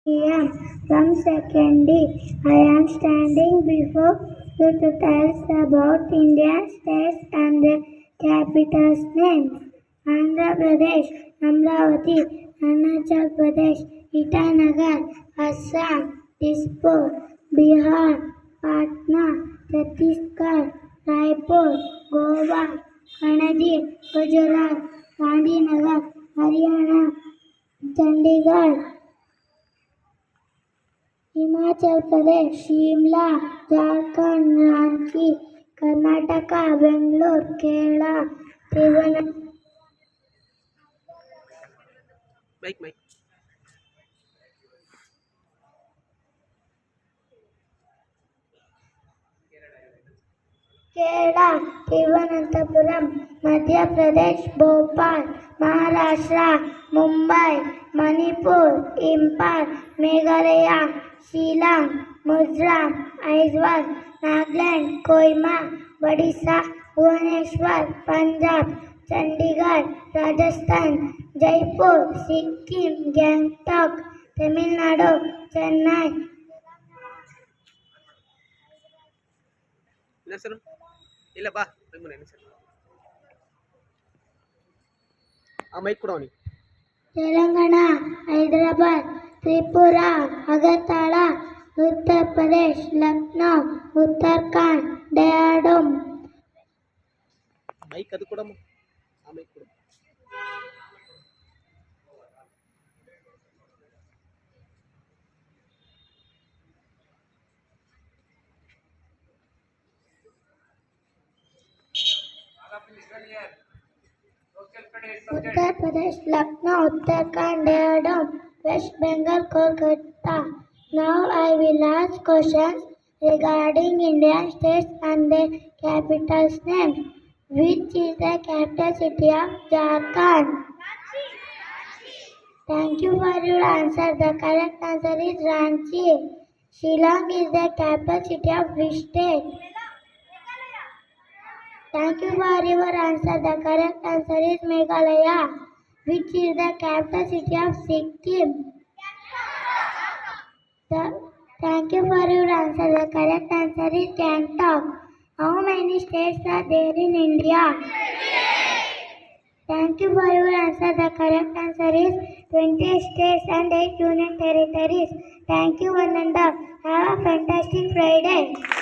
PM from second D. I am standing before you to tell about Indian states and their capitals names. Andhra Pradesh, Amravati, Arunachal Pradesh, Itanagar, Assam, Dispur, Bihar, Patna, Chhattisgarh, Raipur, Goa, Panaji, Gujarat, Gandhinagar, Haryana, Chandigarh, Himachal Pradesh Shimla Jharkhand Ranchi Karnataka Bengaluru Kerala Thiruvananthapuram Mike. Kerala Thiruvananthapuram Madhya Pradesh Bhopal Maharashtra Mumbai Manipur Imphal Meghalaya Shillong Mizoram Aizawl Nagaland Kohima Odisha Bhubaneswar Punjab Chandigarh Rajasthan Jaipur Sikkim Gangtok Tamil Nadu Chennai ಹೆಸರು ಇಲ್ಲ ಬಾ ಮೈಮೂನ ಹೆಸರು ಆ mic ಕೊಡು ಅವನಿಗೆ. Telangana Hyderabad Tripura Agartala Uttar Pradesh Lucknow Uttarakhand Dehradun mic ಅದು ಕೊಡಮ್ಮ, ಆ ಮೈಕ್ ಕೊಡು. Uttar Pradesh Lucknow Uttarakhand Dehradun west Bengal Kolkata. Now I will ask questions regarding Indian states and their capitals names. Which is the capital city of Jharkhand? Thank you for your answer. The correct answer is Ranchi. Shillong is the capital city of which state? Thank you for your answer. The correct answer is Meghalaya. Which is the capital city of Sikkim? Thank you for your answer. The correct answer is Gangtok. How many states are there in India? Thank you for your answer. The correct answer is 20 states and 8 union territories. Thank you, one and all. Have a fantastic Friday.